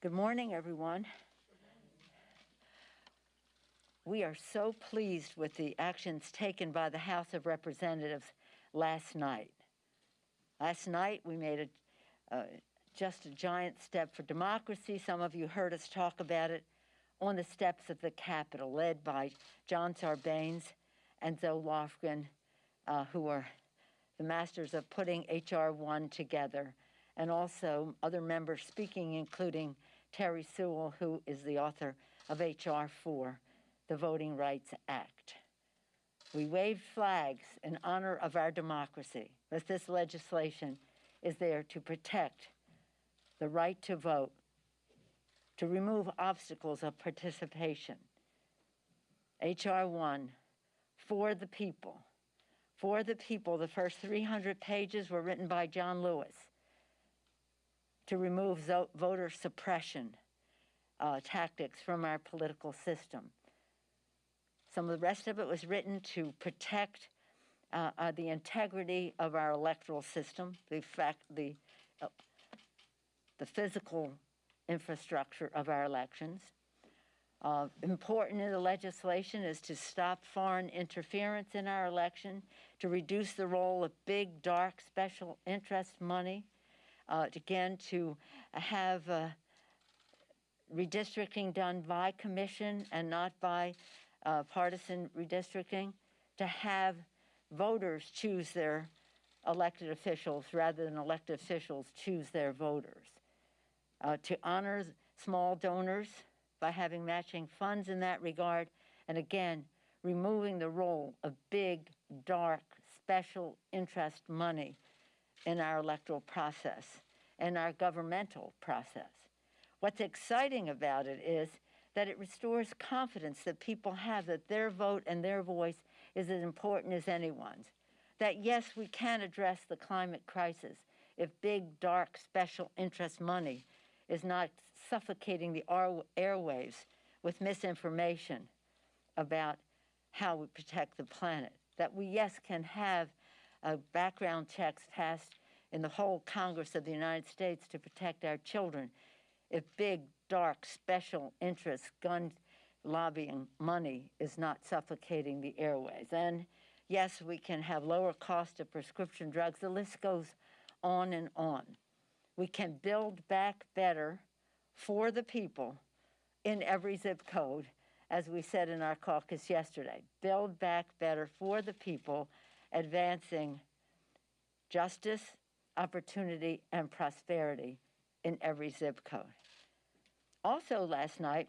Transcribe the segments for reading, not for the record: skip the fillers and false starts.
Good morning, everyone. We are so pleased with the actions taken by the House of Representatives last night. Last night, we made just a giant step for democracy. Some of you heard us talk about it on the steps of the Capitol, led by John Sarbanes and Zoe Lofgren, who are the masters of putting H.R. 1 together, and also other members speaking, including Terry Sewell, who is the author of H.R. 4, the Voting Rights Act. We waved flags in honor of our democracy, but this legislation is there to protect the right to vote, to remove obstacles of participation. H.R. 1, for the people. For the people, the first 300 pages were written by John Lewis to remove voter suppression tactics from our political system. Some of the rest of it was written to protect the integrity of our electoral system, the physical infrastructure of our elections. Important in the legislation is to stop foreign interference in our election, to reduce the role of big, dark, special interest money, again, to have redistricting done by commission and not by partisan redistricting, to have voters choose their elected officials rather than elected officials choose their voters, to honor small donors by having matching funds in that regard, and again, removing the role of big, dark, special interest money in our electoral process and our governmental process. What's exciting about it is that it restores confidence that people have that their vote and their voice is as important as anyone's. That yes, we can address the climate crisis if big, dark, special interest money is not suffocating the airwaves with misinformation about how we protect the planet. That we, yes, can have background checks passed in the whole Congress of the United States to protect our children if big, dark, special interest gun lobbying money is not suffocating the airways. And yes, we can have lower cost of prescription drugs. The list goes on and on. We can build back better for the people in every zip code, as we said in our caucus yesterday. Build back better for the people, advancing justice, opportunity, and prosperity in every zip code. Also last night,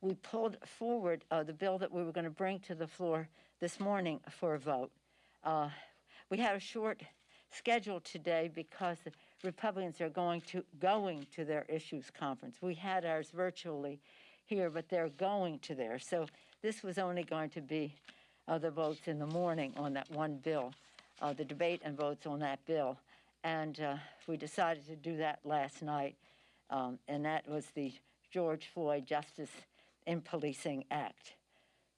we pulled forward the bill that we were going to bring to the floor this morning for a vote. We had a short schedule today because the Republicans are going to their issues conference. We had ours virtually here, but they're going to theirs. So this was only going to be the votes in the morning on that one bill, the debate and votes on that bill. And we decided to do that last night, and that was the George Floyd Justice in Policing Act.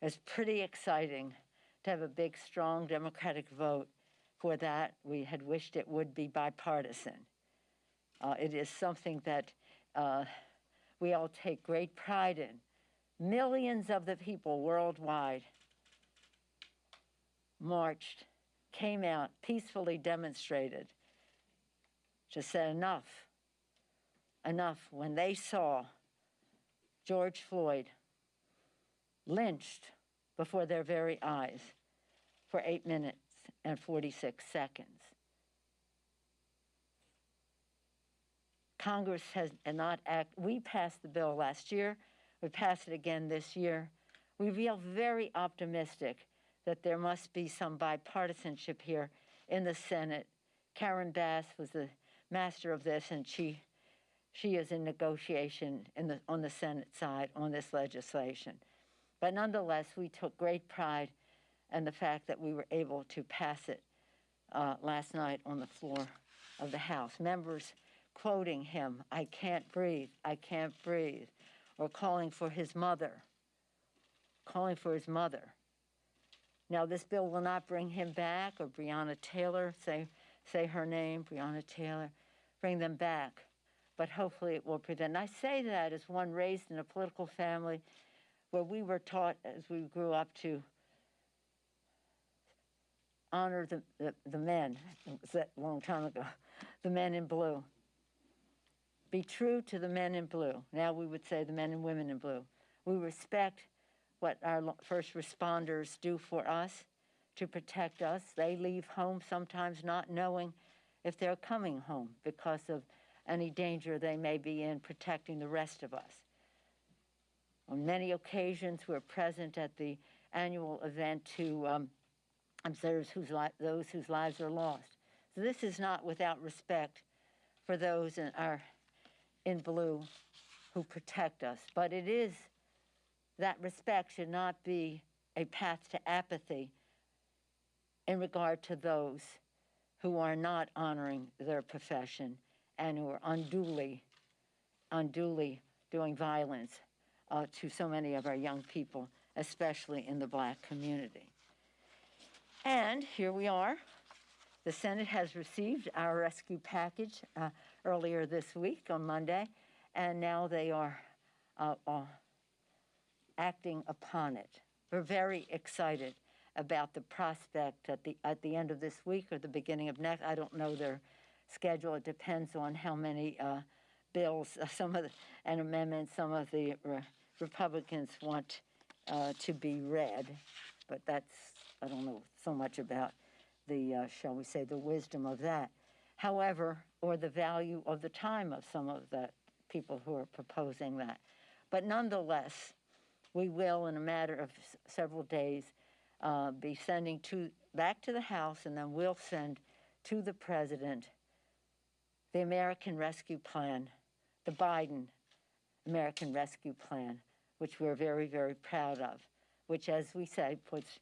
It's pretty exciting to have a big, strong Democratic vote for that. We had wished it would be bipartisan. It is something that we all take great pride in. Millions of the people worldwide marched, came out, peacefully demonstrated, just said enough, enough, when they saw George Floyd lynched before their very eyes for 8 minutes and 46 seconds. Congress has not acted. We passed the bill last year. We passed it again this year. We feel very optimistic that there must be some bipartisanship here in the Senate. Karen Bass was the master of this, and she is in negotiation on the Senate side on this legislation. But nonetheless, we took great pride in the fact that we were able to pass it last night on the floor of the House. Members quoting him, "I can't breathe, I can't breathe," or calling for his mother. Now, this bill will not bring him back, or Breonna Taylor, say her name, Breonna Taylor, bring them back. but hopefully it will prevent. And I say that as one raised in a political family where we were taught as we grew up to honor the men. It was that long time ago, the men in blue. Be true to the men in blue. Now we would say the men and women in blue. We respect what our first responders do for us to protect us. They leave home sometimes not knowing if they're coming home because of any danger they may be in protecting the rest of us. On many occasions, we're present at the annual event to observe those whose lives are lost. So this is not without respect for those in blue who protect us, but it is that respect should not be a path to apathy in regard to those who are not honoring their profession and who are unduly doing violence to so many of our young people, especially in the Black community. And here we are. The Senate has received our rescue package earlier this week on Monday, and now they are acting upon it. We're very excited about the prospect at the end of this week or the beginning of next. I don't know their schedule. It depends on how many bills, and amendments some of the Republicans want to be read. But I don't know so much about the, shall we say, the wisdom of that. However, or the value of the time of some of the people who are proposing that. But nonetheless, we will, in a matter of several days, be sending back to the House, and then we'll send to the President the American Rescue Plan, the Biden American Rescue Plan, which we're very, very proud of, which, as we say, puts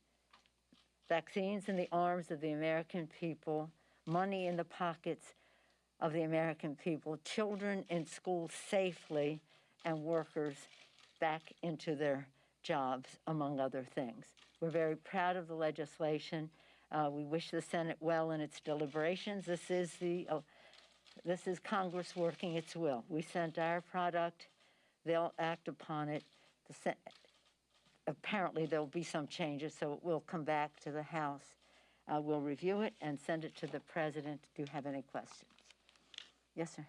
vaccines in the arms of the American people, money in the pockets of the American people, children in school safely, and workers back into their jobs, among other things. We're very proud of the legislation. We wish the Senate well in its deliberations. This is Congress working its will. We sent our product. They'll act upon it. Apparently, there will be some changes, so it will come back to the House. We'll review it and send it to the President. Do you have any questions? Yes, sir.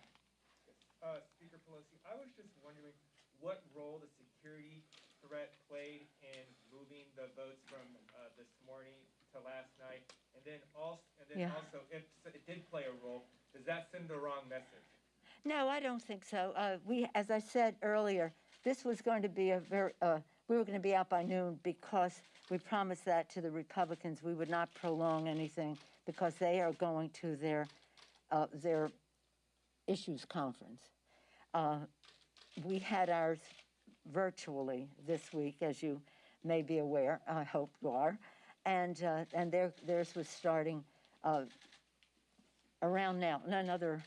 Speaker Pelosi, I was just wondering what role the security threat played in moving the votes from this morning to last night, and then also, if it did play a role, does that send the wrong message? No, I don't think so. As I said earlier, this was going to be we were going to be out by noon because we promised that to the Republicans. We would not prolong anything because they are going to their issues conference. We had ours virtually this week, as you may be aware. I hope you are, and theirs was starting around now. In another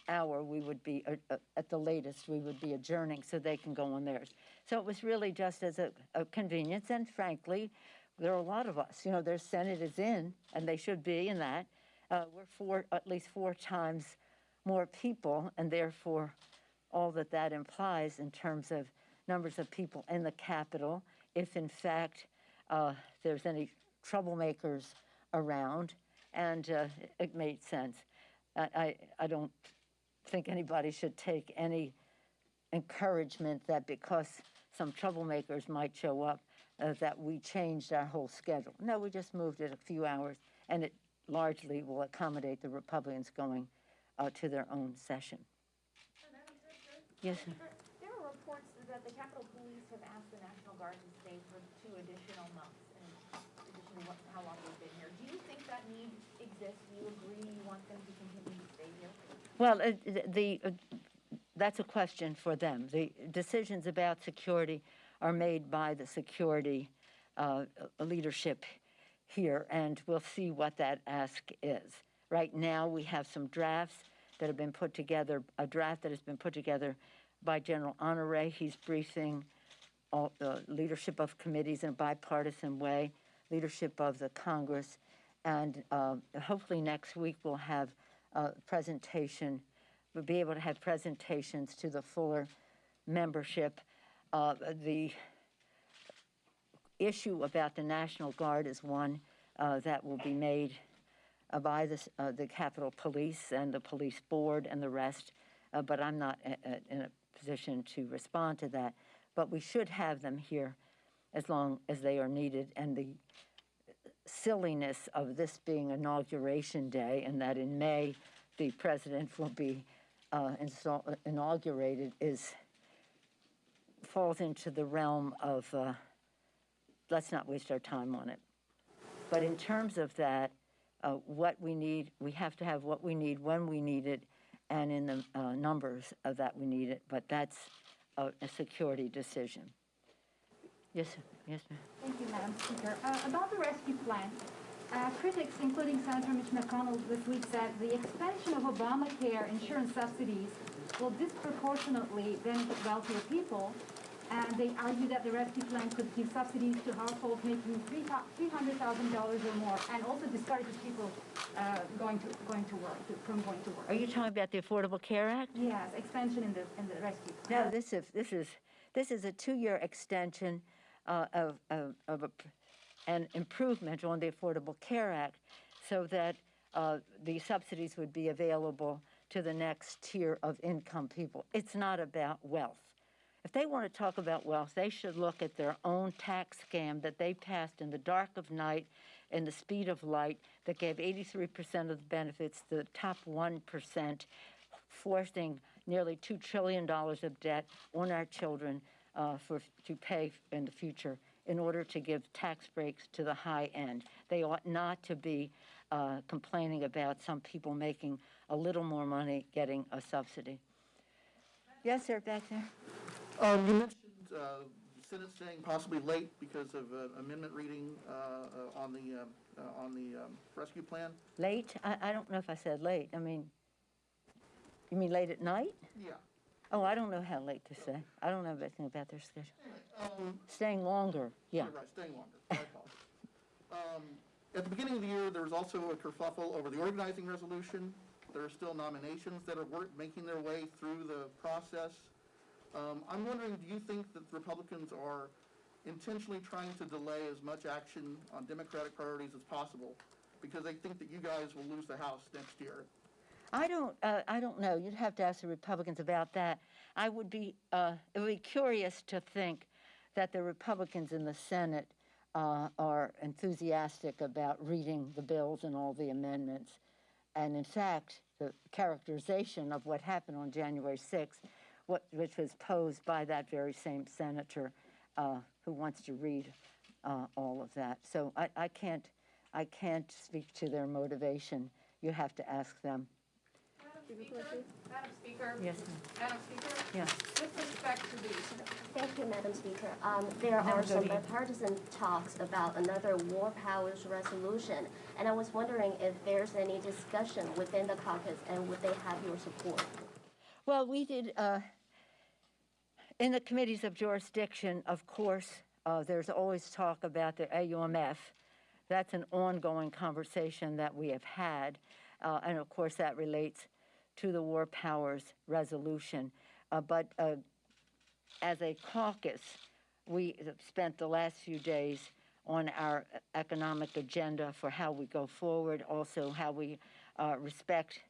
hour, we would be at the latest. We would be adjourning so they can go on theirs. So it was really just as a convenience, and frankly, there are a lot of us. You know, their Senate is in, and they should be in that. We're at least four times more people, and therefore all that implies in terms of numbers of people in the Capitol, if in fact there's any troublemakers around, and it made sense. I don't think anybody should take any encouragement that because some troublemakers might show up, that we changed our whole schedule. No, we just moved it a few hours, and it largely will accommodate the Republicans going to their own session. Yes, sir. There are reports that the Capitol Police have asked the National Guard to stay for 2 additional months, in addition to how long they've been here. Do you think that need exists? Do you agree you want them to continue to stay here? Well, that's a question for them. The decisions about security are made by the security leadership here, and we'll see what that ask is. Right now, we have some drafts that have been put together, a draft that has been put together by General Honore. He's briefing all the leadership of committees in a bipartisan way, leadership of the Congress, and hopefully next week we'll have a presentation we'll be able to have presentations to the fuller membership. The issue about the National Guard is one that will be made by the Capitol Police and the Police Board and the rest, but I'm not in a position to respond to that. But we should have them here as long as they are needed. And the silliness of this being Inauguration Day and that in May the president will be inaugurated falls into the realm of let's not waste our time on it. But in terms of that, what we need, we have to have what we need when we need it, and in the numbers of that we need it. But that's a security decision. Yes, yes, ma'am. Thank you, Madam Speaker. About the rescue plan, critics, including Senator Mitch McConnell this week, said the expansion of Obamacare insurance subsidies will disproportionately benefit wealthier people. And they argue that the rescue plan could give subsidies to households making $300,000 or more, and also discourages people from going to work. Are you talking about the Affordable Care Act? Yes, expansion in the rescue plan. No, this is a 2-year extension of an improvement on the Affordable Care Act, so that the subsidies would be available to the next tier of income people. It's not about wealth. If they want to talk about wealth, they should look at their own tax scam that they passed in the dark of night and the speed of light that gave 83% of the benefits to the top 1%, forcing nearly $2 trillion of debt on our children to pay in the future in order to give tax breaks to the high end. They ought not to be complaining about some people making a little more money getting a subsidy. Yes, sir, back there. You mentioned the Senate staying possibly late because of amendment reading on the rescue plan. Late? I don't know if I said late. I mean, you mean late at night? Yeah. Oh, I don't know how late to say. I don't know anything about their schedule. Anyway, Staying longer, yeah. Right, staying longer. I apologize. At the beginning of the year, there was also a kerfuffle over the organizing resolution. There are still nominations that are making their way through the process. I'm wondering, do you think that the Republicans are intentionally trying to delay as much action on Democratic priorities as possible because they think that you guys will lose the House next year? I don't know. You'd have to ask the Republicans about that. It would be curious to think that the Republicans in the Senate are enthusiastic about reading the bills and all the amendments. And in fact, the characterization of what happened on January 6th, which was posed by that very same senator who wants to read all of that. So I can't speak to their motivation. You have to ask them. Madam Speaker? Yes, Madam Speaker? yes. With respect to the... Thank you, Madam Speaker. There are some bipartisan talks about another war powers resolution, and I was wondering if there's any discussion within the caucus, and would they have your support? Well, we did, in the committees of jurisdiction, of course, there's always talk about the AUMF. That's an ongoing conversation that we have had, and of course that relates to the War Powers resolution. But as a caucus, we spent the last few days on our economic agenda for how we go forward, also how we respect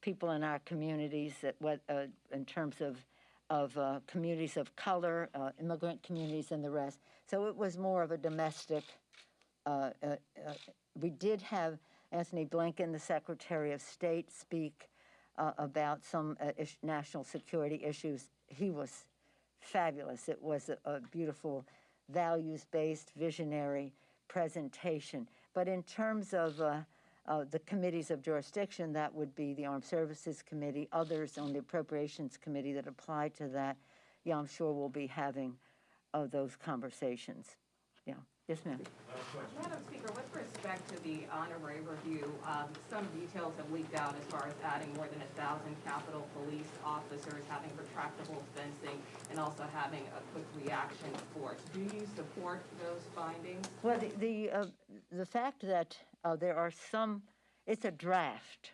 people in our communities in terms of communities of color, immigrant communities, and the rest. So it was more of a domestic. We did have Anthony Blinken, the Secretary of State, speak about some national security issues. He was fabulous. It was a beautiful values-based, visionary presentation. But in terms of the committees of jurisdiction, that would be the Armed Services Committee, others on the Appropriations Committee that apply to that. Yeah, I'm sure we'll be having those conversations. Yeah. Yes, ma'am. Madam Speaker, with respect to the honorary review, some details have leaked out as far as adding more than 1,000 Capitol Police officers, having retractable fencing, and also having a quick reaction force. Do you support those findings? Well, the fact that there are some, it's a draft.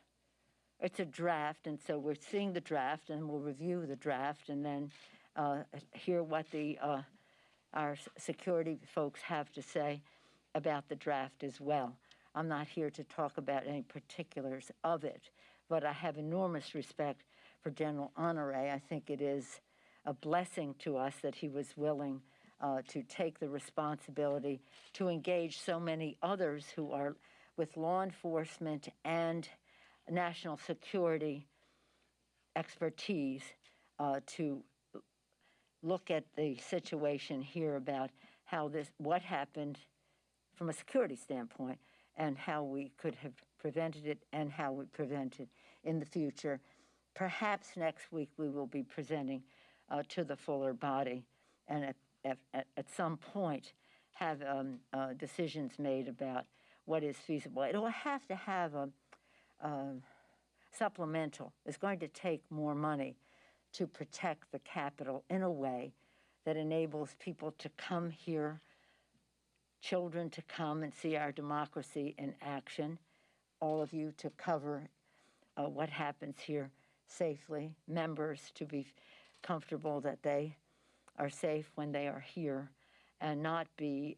it's a draft, and so we're seeing the draft, and we'll review the draft, and then hear what our security folks have to say about the draft as well. I'm not here to talk about any particulars of it, but I have enormous respect for General Honore. I think it is a blessing to us that he was willing to take the responsibility to engage so many others who are with law enforcement and national security expertise to look at the situation here about how what happened from a security standpoint and how we could have prevented it and how we prevent it in the future. Perhaps next week we will be presenting to the fuller body and at some point have decisions made about what is feasible. It will have to have a supplemental. It's going to take more money to protect the Capitol in a way that enables people to come here, children to come and see our democracy in action, all of you to cover what happens here safely, members to be comfortable that they are safe when they are here, and not be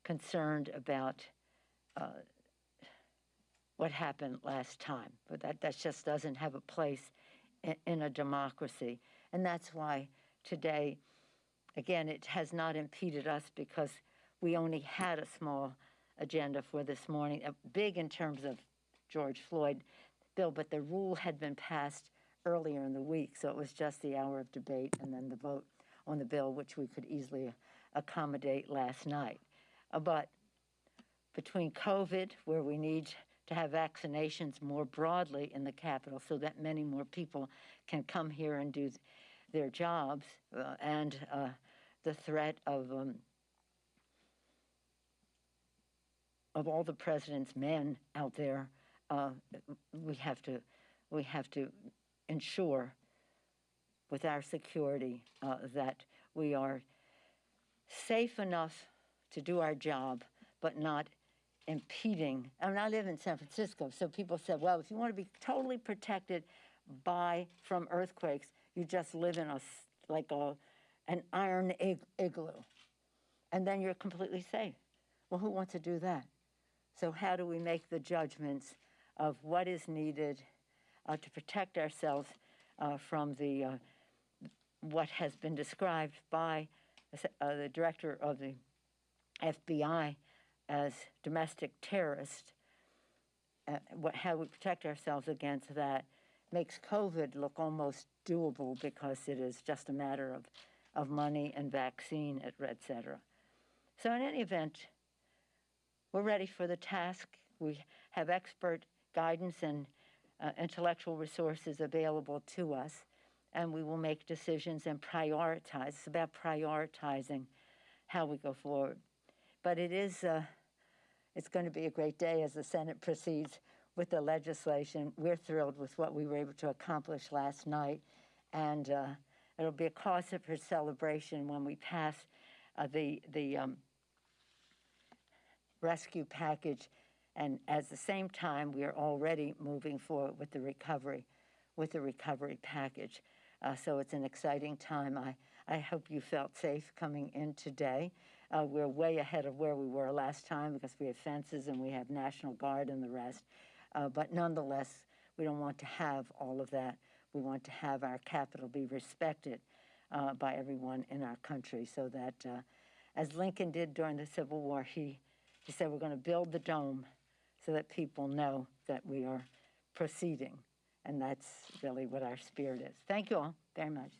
concerned about what happened last time. But that just doesn't have a place in a democracy. And that's why today, again, it has not impeded us because we only had a small agenda for this morning, big in terms of George Floyd bill, but the rule had been passed earlier in the week, so it was just the hour of debate and then the vote on the bill, which we could easily accommodate last night. But between COVID, where we need to have vaccinations more broadly in the Capitol so that many more people can come here and do their jobs, and the threat of all the president's men out there, we have to ensure with our security that we are safe enough to do our job, but not impeding. I mean, I live in San Francisco, so people said, well, if you want to be totally protected from earthquakes, you just live in an iron igloo, and then you're completely safe. Well, who wants to do that? So how do we make the judgments of what is needed to protect ourselves from what has been described by the director of the FBI as domestic terrorist? How we protect ourselves against that makes COVID look almost doable because it is just a matter of money and vaccine, et cetera. So in any event, we're ready for the task. We have expert guidance and intellectual resources available to us, and we will make decisions and prioritize. It's about prioritizing how we go forward. But it's going to be a great day as the Senate proceeds with the legislation. We're thrilled with what we were able to accomplish last night, and it'll be a cause for celebration when we pass the rescue package, and at the same time, we are already moving forward with the recovery package. So it's an exciting time. I hope you felt safe coming in today. We're way ahead of where we were last time because we have fences and we have National Guard and the rest. But nonetheless, we don't want to have all of that. We want to have our Capitol be respected by everyone in our country, so that, as Lincoln did during the Civil War, he said, we're going to build the dome so that people know that we are proceeding. And that's really what our spirit is. Thank you all very much.